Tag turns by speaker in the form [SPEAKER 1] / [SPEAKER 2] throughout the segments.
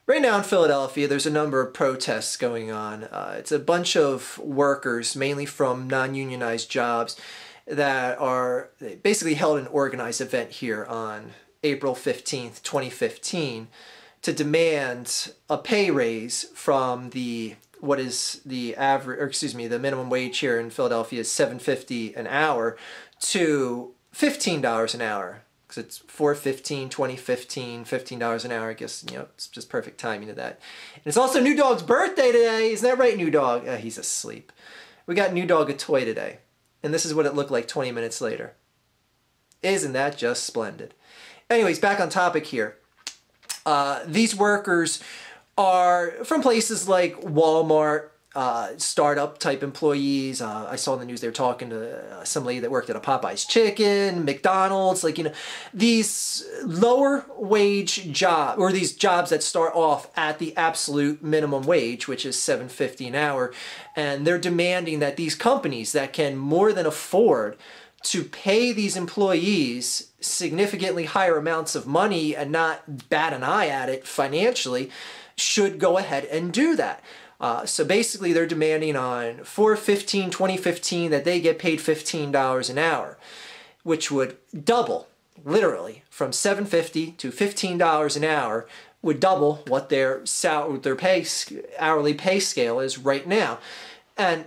[SPEAKER 1] Right now in Philadelphia, there's a number of protests going on. It's a bunch of workers, mainly from non-unionized jobs, that are basically held an organized event here on April 15th, 2015, to demand a pay raise from what is the average, or excuse me, the minimum wage here in Philadelphia is $7.50 an hour to $15 an hour. Because it's 4/15, 2015, $15 an hour. I guess, it's just perfect timing to that. And it's also New Dog's birthday today. Isn't that right, New Dog? He's asleep. We got New Dog a toy today. And this is what it looked like 20 minutes later. Isn't that just splendid? Anyways, back on topic here. These workers are from places like Walmart, startup type employees. I saw in the news they were talking to some lady that worked at a Popeye's Chicken, McDonald's, these lower wage jobs, or these jobs that start off at the absolute minimum wage, which is $7.50 an hour. And they're demanding that these companies that can more than afford to pay these employees significantly higher amounts of money and not bat an eye at it financially should go ahead and do that. So basically they're demanding on 4/15/2015 that they get paid $15 an hour, which would double, literally, from $7.50 to $15 an hour, would double what their hourly pay scale is right now. And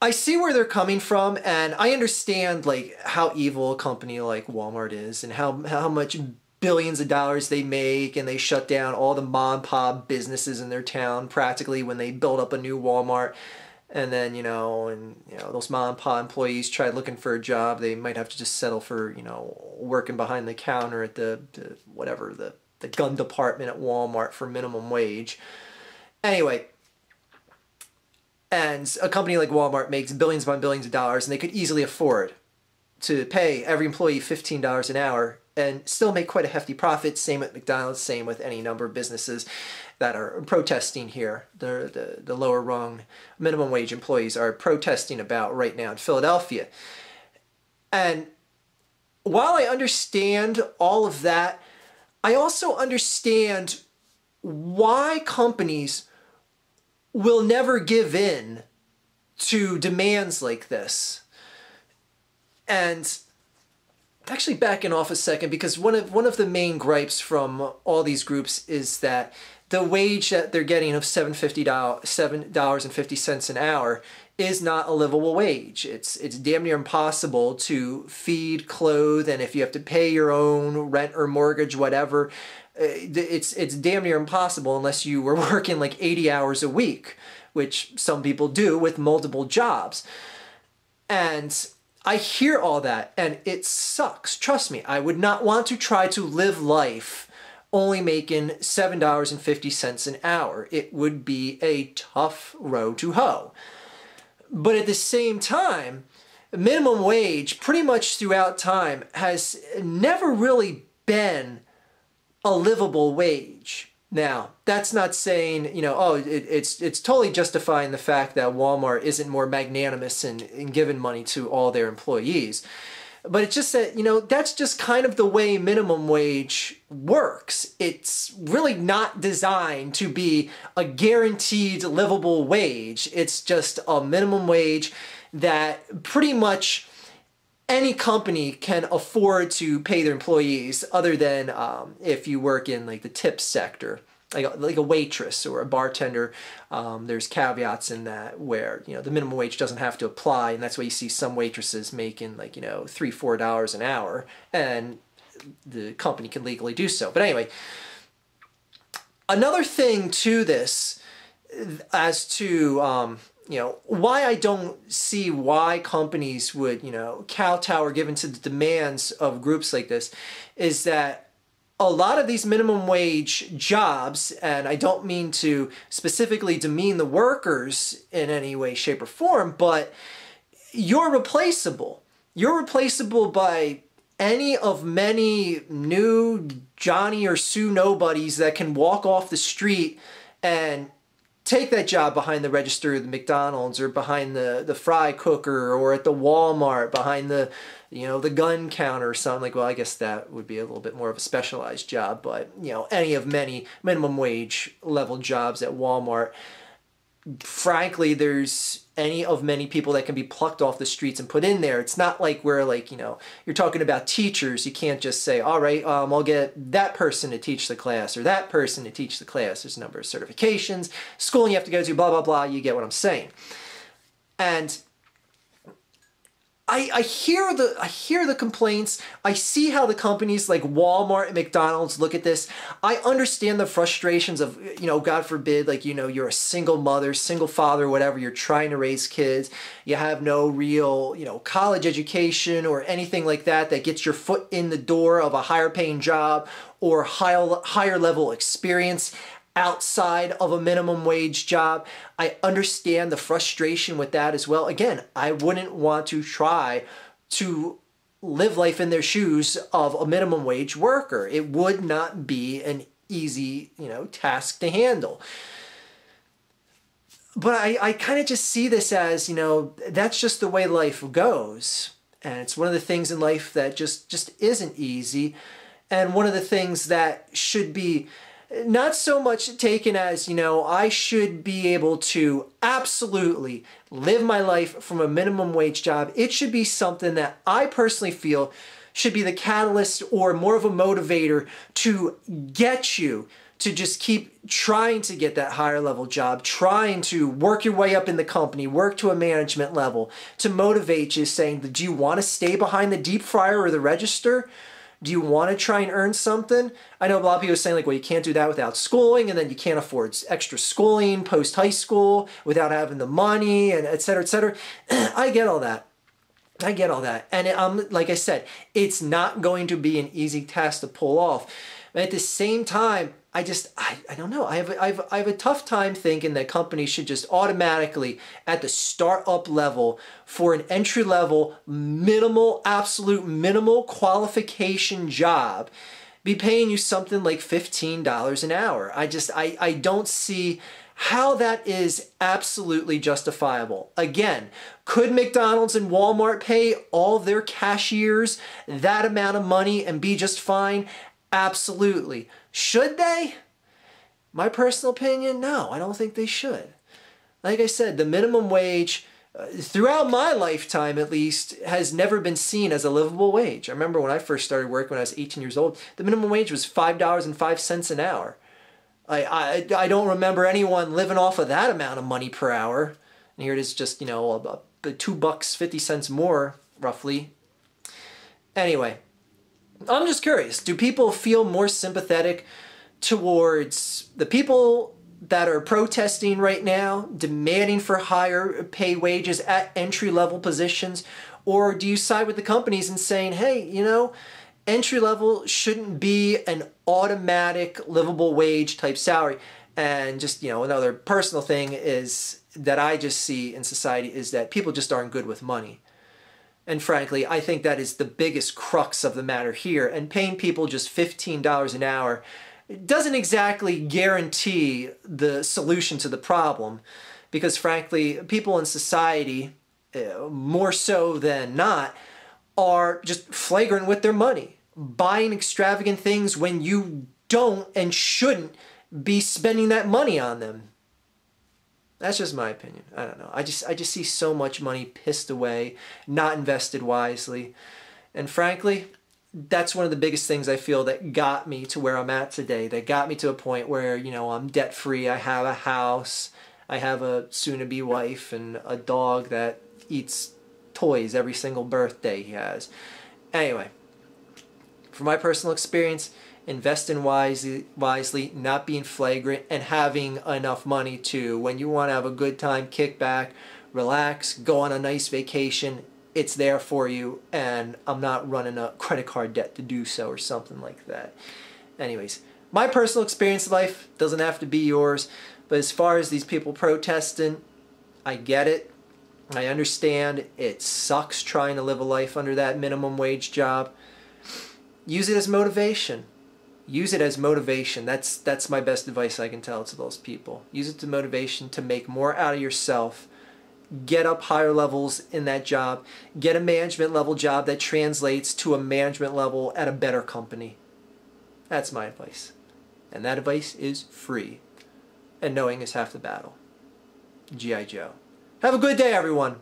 [SPEAKER 1] I see where they're coming from, and I understand how evil a company like Walmart is and how much billions of dollars they make, and they shut down all the mom and pop businesses in their town practically when they build up a new Walmart. And then, those mom and pop employees try looking for a job, they might have to just settle for, working behind the counter at the gun department at Walmart for minimum wage. Anyway, and a company like Walmart makes billions upon billions of dollars, and they could easily afford to pay every employee $15 an hour and still make quite a hefty profit. Same with McDonald's, same with any number of businesses that are protesting here. The lower rung minimum wage employees are protesting about right now in Philadelphia. And while I understand all of that, I also understand why companies will never give in to demands like this. And actually backing off a second, because one of the main gripes from all these groups is that the wage that they're getting of $7.50 an hour is not a livable wage. It's damn near impossible to feed, clothe, and if you have to pay your own rent or mortgage, whatever, it's damn near impossible unless you were working 80 hours a week, which some people do with multiple jobs. And I hear all that, and it sucks. Trust me, I would not want to try to live life only making $7.50 an hour. It would be a tough row to hoe. But at the same time, minimum wage pretty much throughout time has never really been a livable wage. Now, that's not saying, it's totally justifying the fact that Walmart isn't more magnanimous in giving money to all their employees. But it's just that, that's just kind of the way minimum wage works. It's really not designed to be a guaranteed livable wage. It's just a minimum wage that pretty much any company can afford to pay their employees, other than if you work in the tip sector, like a waitress or a bartender. There's caveats in that where the minimum wage doesn't have to apply, and that's why you see some waitresses making $3-4 an hour, and the company can legally do so. But anyway, another thing to this, as to why I don't see why companies would, kowtow or give into the demands of groups like this, is that a lot of these minimum wage jobs, and I don't mean to specifically demean the workers in any way, shape, or form, but you're replaceable. You're replaceable by any of many new Johnny or Sue nobodies that can walk off the street and take that job behind the register of the McDonald's, or behind the fry cooker, or at the Walmart behind the, you know, the gun counter or something. Like, well, I guess that would be a little bit more of a specialized job, but, you know, any of many minimum wage level jobs at Walmart. Frankly, there's any of many people that can be plucked off the streets and put in there. It's not like we're like, you know, you're talking about teachers. You can't just say, all right, I'll get that person to teach the class or that person to teach the class. There's a number of certifications, schooling you have to go to, blah, blah, blah. You get what I'm saying. And I hear the complaints. I see how the companies like Walmart and McDonald's look at this. I understand the frustrations of, you know, God forbid, like, you know, you're a single mother, single father, whatever, you're trying to raise kids. You have no real, you know, college education or anything like that gets your foot in the door of a higher paying job or higher level experience outside of a minimum wage job. I understand the frustration with that as well. Again, I wouldn't want to try to live life in their shoes of a minimum wage worker. It would not be an easy, you know, task to handle. But I kind of just see this as, you know, that's just the way life goes. And it's one of the things in life that just isn't easy. And one of the things that should be not so much taken as, you know, I should be able to absolutely live my life from a minimum wage job. It should be something that I personally feel should be the catalyst or more of a motivator to get you to just keep trying to get that higher level job, trying to work your way up in the company, work to a management level, to motivate you, saying, do you want to stay behind the deep fryer or the register? Do you want to try and earn something? I know a lot of people are saying, like, well, you can't do that without schooling, and then you can't afford extra schooling post-high school without having the money, and et cetera, et cetera. I get all that. I get all that. And like I said, it's not going to be an easy task to pull off. But at the same time, I don't know. I have a tough time thinking that companies should just automatically, at the startup level, for an entry level, minimal, absolute minimal qualification job, be paying you something like $15 an hour. I don't see how that is absolutely justifiable. Again, could McDonald's and Walmart pay all their cashiers that amount of money and be just fine? Absolutely. Should they? My personal opinion, no, I don't think they should. Like I said, the minimum wage, throughout my lifetime at least, has never been seen as a livable wage. I remember when I first started working when I was 18 years old, the minimum wage was $5.05 an hour. I don't remember anyone living off of that amount of money per hour. And here it is just, you know, about $2.50 more, roughly. Anyway, I'm just curious, do people feel more sympathetic towards the people that are protesting right now, demanding for higher pay wages at entry-level positions? Or do you side with the companies and saying, hey, you know, entry-level shouldn't be an automatic livable wage type salary? And just, you know, another personal thing is that I just see in society is that people just aren't good with money. And frankly, I think that is the biggest crux of the matter here. And paying people just $15 an hour doesn't exactly guarantee the solution to the problem. Because frankly, people in society, more so than not, are just flagrant with their money. Buying extravagant things when you don't and shouldn't be spending that money on them. That's just my opinion. I don't know. I just see so much money pissed away, not invested wisely. And frankly, that's one of the biggest things I feel that got me to where I'm at today. That got me to a point where, you know, I'm debt-free. I have a house. I have a soon-to-be wife and a dog that eats toys every single birthday he has. Anyway, from my personal experience, investing wisely, not being flagrant, and having enough money to, when you want to have a good time, kick back, relax, go on a nice vacation, it's there for you, and I'm not running a credit card debt to do so or something like that. Anyways, my personal experience in life doesn't have to be yours, but as far as these people protesting, I get it. I understand it sucks trying to live a life under that minimum wage job. Use it as motivation. use it as motivation. That's my best advice I can tell to those people. Use it to motivation to make more out of yourself. Get up higher levels in that job. Get a management level job that translates to a management level at a better company. That's my advice. And that advice is free. And knowing is half the battle. G.I. Joe. Have a good day, everyone.